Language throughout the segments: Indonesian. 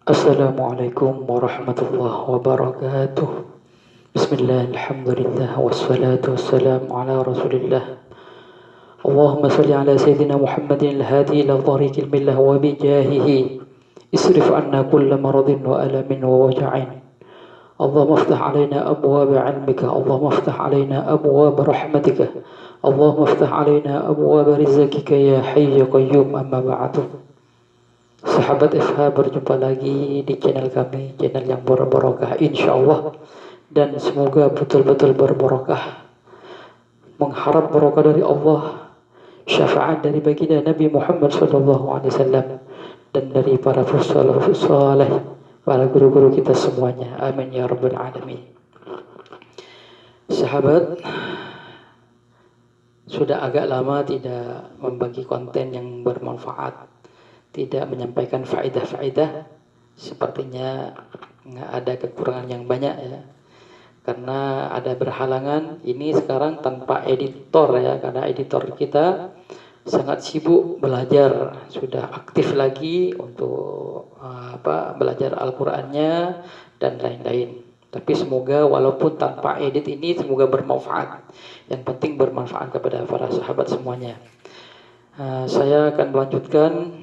Assalamualaikum warahmatullahi wabarakatuh. Bismillah, alhamdulillah, wassalatu wassalamu ala rasulillah. Allahumma salli ala Sayyidina Muhammadin al-hadi ila tariqil millah wa bijahihi isrif anna kulla maradin wa alamin wa waja'in. Allahumma aftah alaina abwaba ilmika, Allahumma aftah alaina abwaba rahmatika, Allahumma aftah alaina abwaba rizqika ya hayy ya qayyum, amma ba'du. Sahabat FH, berjumpa lagi di channel kami, channel yang berbarokah insyaallah, dan semoga betul-betul berbarokah. Mengharap barokah dari Allah, syafaat dari baginda Nabi Muhammad SAW, dan dari para salafus saleh, para guru-guru kita semuanya. Amin ya rabbal alamin. Sahabat, sudah agak lama tidak membagi konten yang bermanfaat, tidak menyampaikan faedah-faedah. Sepertinya nggak ada kekurangan yang banyak ya, karena ada berhalangan. Ini sekarang tanpa editor ya, karena editor kita sangat sibuk belajar, sudah aktif lagi untuk belajar Al-Qur'annya dan lain-lain. Tapi semoga walaupun tanpa edit ini semoga bermanfaat. Yang penting bermanfaat kepada para sahabat semuanya. Saya akan melanjutkan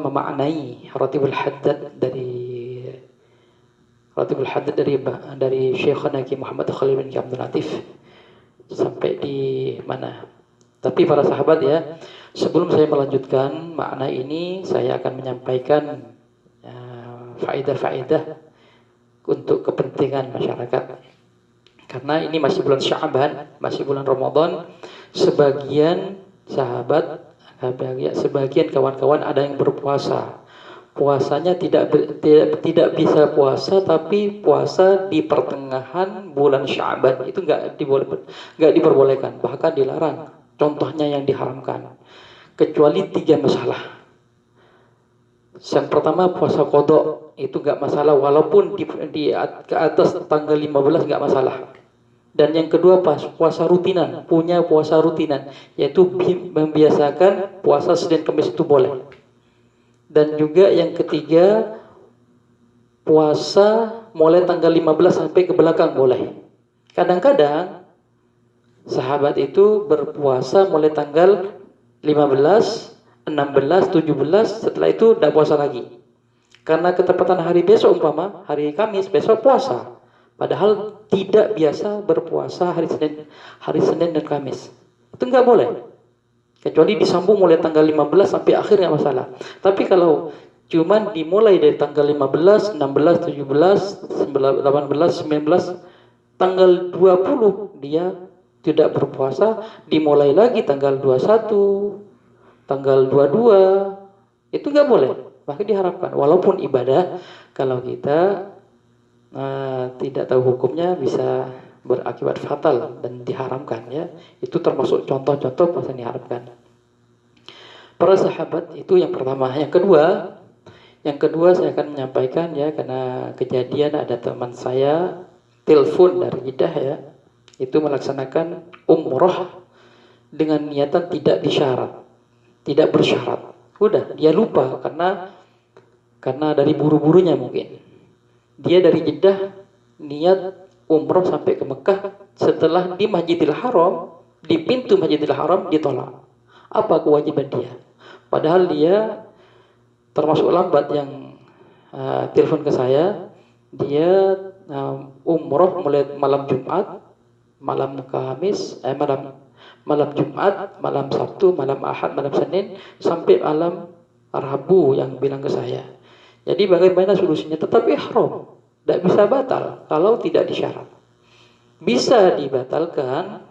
memaknai Ratibul Haddad dari Syekhana Ki Muhammad Khalil bin Abdul Latif sampai di mana. Tapi para sahabat ya, sebelum saya melanjutkan makna ini, saya akan menyampaikan faedah-faedah untuk kepentingan masyarakat. Karena ini masih bulan Sya'ban, masih bulan Ramadan, sebagian sahabat, sebagian kawan-kawan ada yang berpuasa. Puasanya tidak bisa puasa, tapi puasa di pertengahan bulan Sya'ban itu nggak diperbolehkan, bahkan dilarang. Contohnya yang diharamkan, kecuali 3 masalah. Yang pertama puasa qada, itu nggak masalah, walaupun di atas tanggal 15 nggak masalah. Dan yang kedua puasa rutinan, punya puasa rutinan, yaitu membiasakan puasa Senin Kamis itu boleh. Dan juga yang ketiga, puasa mulai tanggal 15 sampai ke belakang boleh. Kadang-kadang sahabat itu berpuasa mulai tanggal 15, 16, 17, setelah itu tidak puasa lagi. Karena ketepatan hari besok, umpama hari Kamis, besok puasa. Padahal tidak biasa berpuasa hari Senin dan Kamis. Itu nggak boleh. Kecuali disambung mulai tanggal 15 sampai akhir nggak masalah. Tapi kalau cuman dimulai dari tanggal 15, 16, 17, 18, 19, tanggal 20 dia tidak berpuasa, dimulai lagi tanggal 21, tanggal 22, itu nggak boleh. Maka diharapkan, walaupun ibadah, kalau kita tidak tahu hukumnya bisa berakibat fatal dan diharamkan ya. Itu termasuk contoh-contoh puasa yang diharamkan. Para sahabat itu yang pertama. Yang kedua saya akan menyampaikan ya, karena kejadian ada teman saya telepon dari Jeddah ya, itu melaksanakan umroh dengan niatan tidak bersyarat. Udah, dia lupa karena dari buru-burunya mungkin. Dia dari Jeddah niat umroh sampai ke Mekah, setelah di Masjidil Haram, di pintu Masjidil Haram ditolak. Apa kewajiban dia? Padahal dia termasuk lambat yang telepon ke saya. Dia umroh mulai malam Jumat, malam Kamis, malam Jumat, malam Sabtu, malam Ahad, malam Senin, sampai malam Rabu yang bilang ke saya. Jadi bagaimana solusinya? Tetap ihram, tidak bisa batal kalau tidak disyarat. Bisa dibatalkan,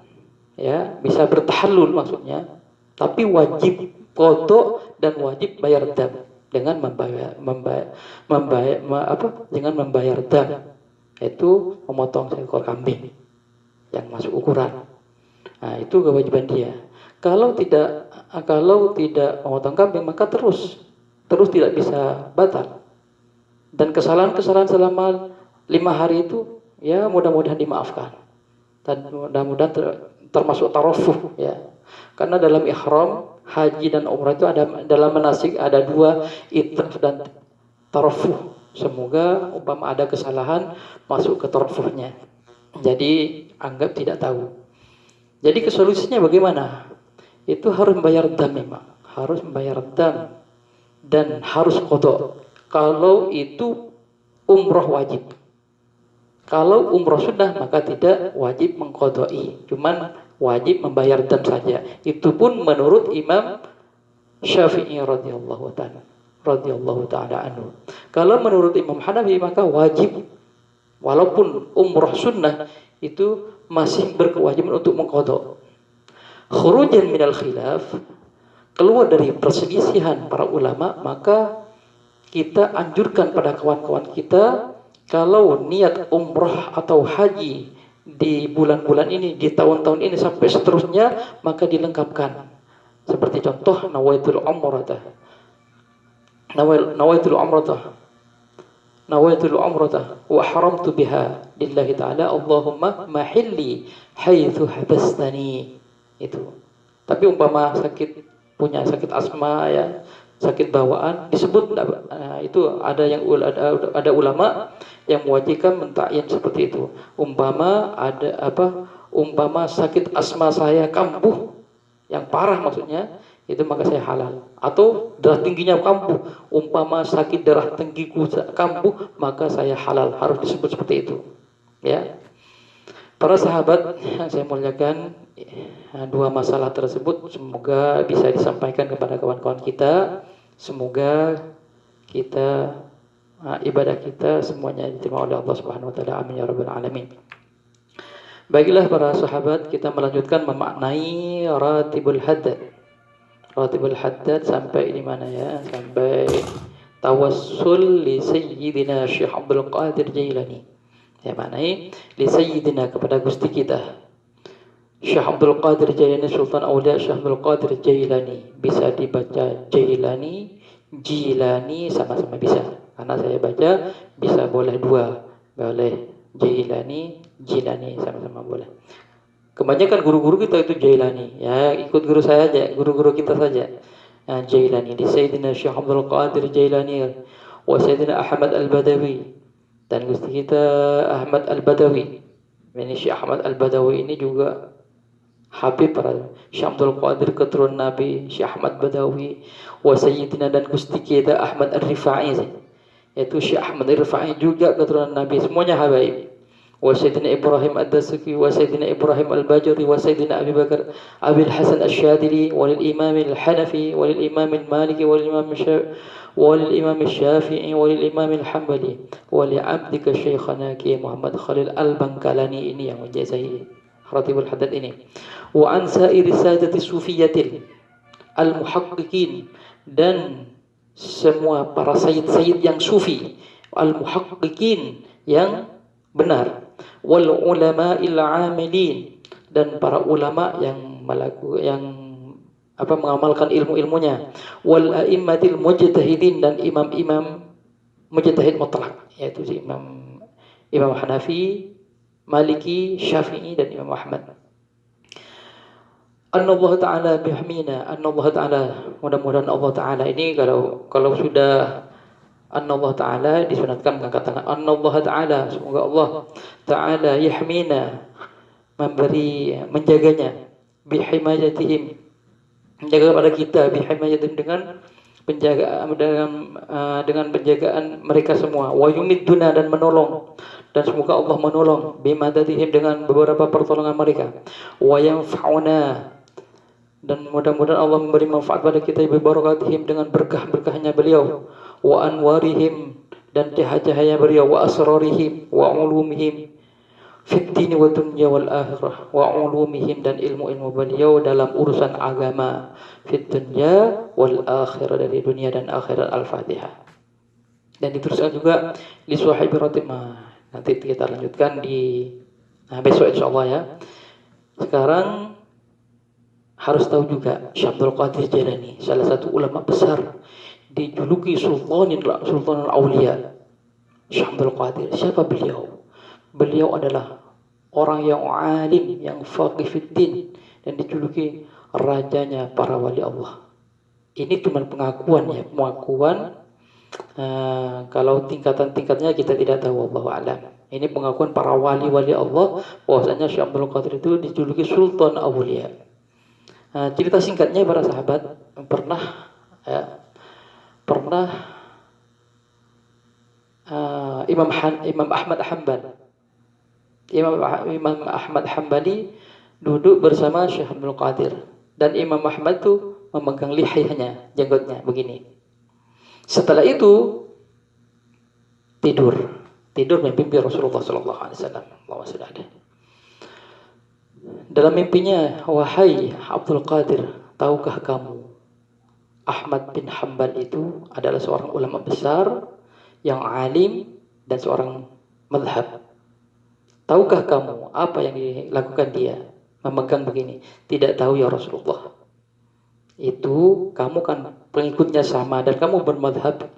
ya, bisa bertahallul maksudnya, tapi wajib qada dan wajib bayar dam dengan membayar dam, yaitu memotong seekor kambing yang masuk ukuran. Nah, itu kewajiban dia. Kalau tidak memotong kambing, maka terus tidak bisa batal. Dan kesalahan-kesalahan selama 5 hari itu ya mudah-mudahan dimaafkan. Dan mudah-mudahan termasuk tarofuh ya. Karena dalam ihram haji dan umrah itu ada dalam manasik ada dua, itraf dan tarfuh. Semoga umpama ada kesalahan masuk ke tarfuhnya. Jadi anggap tidak tahu. Jadi solusinya bagaimana? Itu harus membayar dam memang, harus membayar dam dan harus qada. Kalau itu umroh wajib. Kalau umroh sunnah maka tidak wajib mengqadai, cuman wajib membayar dam saja. Itu pun menurut Imam Syafi'i radhiyallahu taala anhu. Kalau menurut Imam Hanafi maka wajib, walaupun umroh sunnah itu masih berkewajiban untuk mengqada. Khurujan minal khilaf, keluar dari perselisihan para ulama, maka kita anjurkan pada kawan-kawan kita kalau niat umrah atau haji di bulan-bulan ini, di tahun-tahun ini sampai seterusnya, maka dilengkapkan. Seperti contoh nawaitul umrata. Nawaitul umrata wa haramtu biha lillahi ta'ala Allahumma mahilli haitsu habastani. Itu. Tapi umpama punya sakit asma ya, sakit bawaan disebut itu ada ulama yang mewajibkan mentakyin seperti itu. Umpama umpama sakit asma saya kambuh yang parah maksudnya, itu maka saya halal. Atau darah tingginya kambuh, umpama sakit darah tinggiku kambuh, maka saya halal. Harus disebut seperti itu. Ya. Para sahabat yang saya muliakan, dua masalah tersebut semoga bisa disampaikan kepada kawan-kawan kita. Semoga kita ibadah kita semuanya diterima oleh Allah Subhanahu wa taala. Amin ya rabbal alamin. Baiklah para sahabat, kita melanjutkan memaknai ratibul haddad. Ratibul haddad sampai di mana ya? Sampai tawassul li sayyidina Syekh Abdul Qadir Jailani. Ya maknai li sayyidina kepada gusti kita Syekh Abdul Qadir Jailani, Sultan Aulia Syekh Abdul Qadir Jailani. Bisa dibaca Jailani, Jilani, sama-sama bisa. Karena saya baca bisa boleh dua, boleh Jailani, Jilani, sama-sama boleh. Kebanyakan guru-guru kita itu Jailani. Ya ikut guru saya aja, guru-guru kita saja. Jailani di Sayyidina Syekh Abdul Qadir Jailani wa Sayyidina Ahmad Al-Badawi. Dan gusti kita Ahmad Al-Badawi. Ini Syekh Ahmad Al-Badawi ini juga Habib para Syekh Abdul Qadir keturunan Nabi, Syekh Ahmad Badawi, wa Sayyidina dan gusti kita Ahmad Ar-Rifai. Yaitu Syekh Ahmad Ar-Rifai juga keturunan Nabi, semuanya habaib. Wa Sayyidina Ibrahim Ad-Dasuki, wa Sayyidina Ibrahim Al-Bajuri, wa Sayyidina Abi Bakar Abil Hasan Asy-Syadili, wa lil Imam Al-Hanafi, wa lil Imam Al-Maliki, wa lil Imam وللإمام الشافعي وللإمام الحنبلي ولعبدك شيخنا كي محمد خليل البنكالاني ini yang menjazai Ratibul Haddad ini wa an sa'iri sadati sufiyatil al-muhaqqiqin dan semua para sayyid-sayyid yang sufi al-muhaqqiqin yang benar wal ulama'il 'amilin dan para ulama yang mengamalkan ilmu-ilmunya wal a'immatil mujtahidin dan imam-imam mujtahid mutlak yaitu Imam Hanafi, Maliki, Syafi'i dan Imam Ahmad. Allah Ta'ala bihmina, Allah Ta'ala, mudah-mudahan Allah Ta'ala ini kalau sudah Allah Ta'ala disunatkan mengangkat tangan Allah Ta'ala, semoga Allah Ta'ala yahmina menjaganya bihimayatihim, menjaga kepada kita bihimayatin dengan penjagaan mereka semua wa yumidduna dan menolong dan semoga Allah menolong bimadadihim dengan beberapa pertolongan mereka wa yanfa'una dan mudah-mudahan Allah memberi manfaat pada kita bibarakatihim dengan berkah-berkahnya beliau wa anwarihim dan cahaya-cahaya beliau wa asrarihim wa ulumihim fid dini wa dunya wal akhirah wa ulumihim dan ilmu-ilmu beliau dalam urusan agama fid dunya wal akhirah dari dunia dan akhirat. Al-Fatihah. Dan diteruskan juga li sahibi ratimah. Nanti kita lanjutkan di besok insyaallah ya. Sekarang harus tahu juga Syekh Abdul Qadir Jailani salah satu ulama besar, dijuluki Sultanul Aulia. Syekh Abdul Qadir, siapa beliau? Beliau adalah orang yang alim, yang faqih fiddin dan dijuluki rajanya para wali Allah. Ini cuma pengakuan ya, pengakuan. Kalau tingkatan-tingkatnya kita tidak tahu, wallahu a'lam. Ini pengakuan para wali-wali Allah bahwasanya Syekh Abdul Qadir itu dijuluki Sultan Aulia. Cerita singkatnya para sahabat, pernah Imam Ahmad Hambali duduk bersama Syekh Abdul Qadir, dan Imam Ahmad itu memegang lihiyahnya, jenggotnya begini. Setelah itu tidur mimpi Rasulullah sallallahu alaihi wasallam. Dalam mimpinya, wahai Abdul Qadir, tahukah kamu Ahmad bin Hanbal itu adalah seorang ulama besar yang alim dan seorang madhab. Tahukah kamu apa yang dilakukan dia? Memegang begini. Tidak tahu ya Rasulullah. Itu kamu kan pengikutnya sama dan kamu bermadhab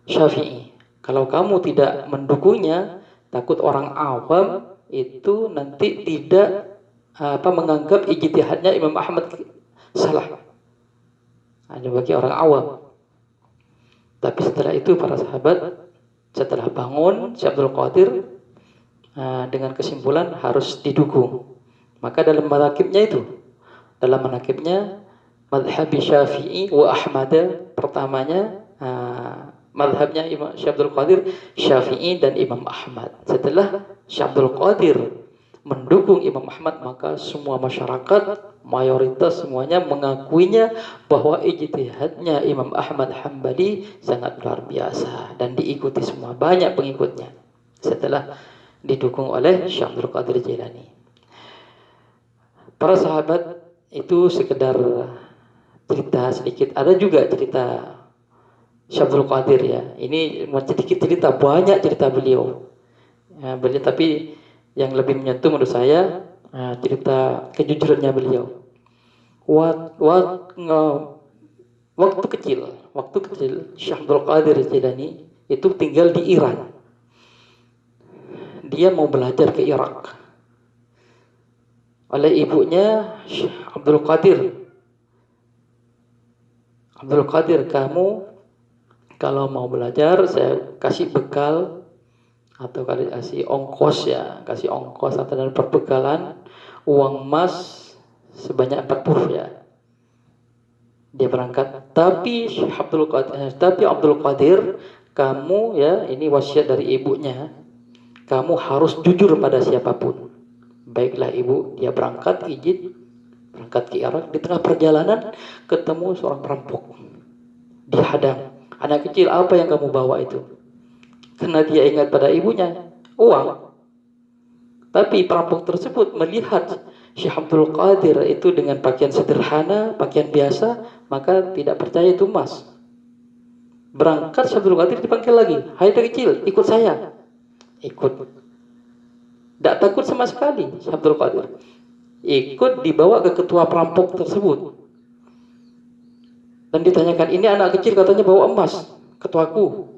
Syafi'i. Kalau kamu tidak mendukungnya, takut orang awam itu nanti tidak menganggap ijtihadnya Imam Ahmad salah. Hanya bagi orang awam. Tapi setelah itu para sahabat setelah bangun Syekh Abdul Qadir dengan kesimpulan harus didukung. Maka dalam manaqibnya madhab Syafi'i wa Ahmad, pertamanya madhabnya Imam Syekh Abdul Qadir Syafi'i dan Imam Ahmad. Setelah Syekh Abdul Qadir mendukung Imam Ahmad, maka semua masyarakat mayoritas semuanya mengakuinya bahwa ijtihadnya Imam Ahmad Hambali sangat luar biasa dan diikuti semua, banyak pengikutnya setelah didukung oleh Syekh Abdul Qadir Jailani. Para sahabat itu sekedar cerita sedikit. Ada juga cerita Syekh Abdul Qadir ya. Ini sedikit cerita, banyak cerita beliau. Tapi yang lebih menyentuh menurut saya cerita kejujurannya beliau. Waktu kecil Syekh Abdul Qadir Jailani itu tinggal di Iran. Dia mau belajar ke Irak. Oleh ibunya, Syekh Abdul Qadir, kamu kalau mau belajar saya kasih bekal atau kasih ongkos atau dalam perbekalan uang emas sebanyak 40 ya. Dia berangkat. Tapi Abdul Qadir, kamu ya, ini wasiat dari ibunya, kamu harus jujur pada siapapun. Baiklah ibu, dia berangkat ke Irak. Di tengah perjalanan ketemu seorang perampok. Dihadang. Anak kecil, apa yang kamu bawa itu? Karena dia ingat pada ibunya, uang. Tapi perampok tersebut melihat Syekh Abdul Qadir itu dengan pakaian sederhana, pakaian biasa, maka tidak percaya itu emas. Berangkat Syekh Abdul Qadir dipanggil lagi, hai anak kecil, ikut saya. Ikut. Tidak takut sama sekali Syekh Abdul Qadir. Ikut, dibawa ke ketua perampok tersebut. Dan ditanyakan, ini anak kecil katanya bawa emas, ketuaku.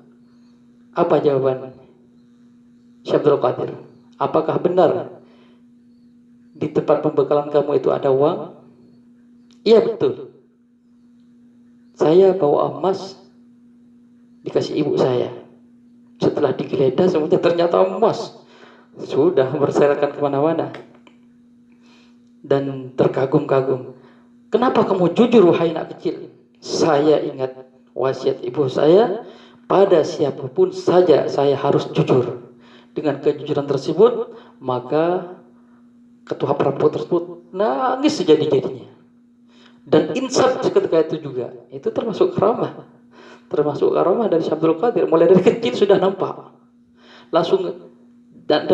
Apa jawaban Syekh Abdul Qadir? Apakah benar di tempat pembekalan kamu itu ada uang? Iya betul. Saya bawa emas dikasih ibu saya. Setelah digeledah semuanya ternyata emas. Sudah berserakan kemana-mana. Dan terkagum-kagum. Kenapa kamu jujur wahai anak kecil? Saya ingat wasiat ibu saya, pada siapapun saja saya harus jujur. Dengan kejujuran tersebut, maka ketua perampok tersebut nangis sejadi-jadinya. Dan insaf ketika itu juga. Itu termasuk karamah. Termasuk karamah dari Syekh Abdul Qadir. Mulai dari kecil sudah nampak. Langsung dan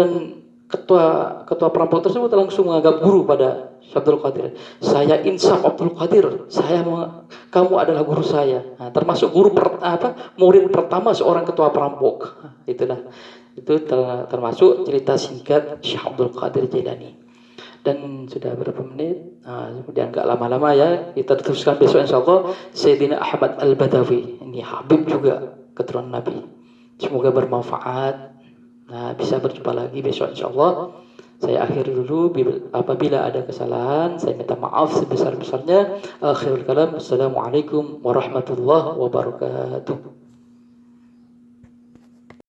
ketua perampok tersebut langsung menganggap guru pada Syekh Abdul Qadir. Saya insaf Abdul Qadir, kamu adalah guru saya. Nah, termasuk murid pertama seorang ketua perampok. Itu termasuk cerita singkat Syekh Abdul Qadir Jailani. Dan sudah berapa menit? Kemudian enggak lama-lama ya, kita teruskan besok insyaallah Sayyidina Ahmad Al-Badawi. Ini Habib juga keturunan Nabi. Semoga bermanfaat. Bisa berjumpa lagi besok insyaallah. Saya akhiri dulu. Apabila ada kesalahan, saya minta maaf sebesar-besarnya. Akhirul kalam. Assalamualaikum warahmatullahi wabarakatuh.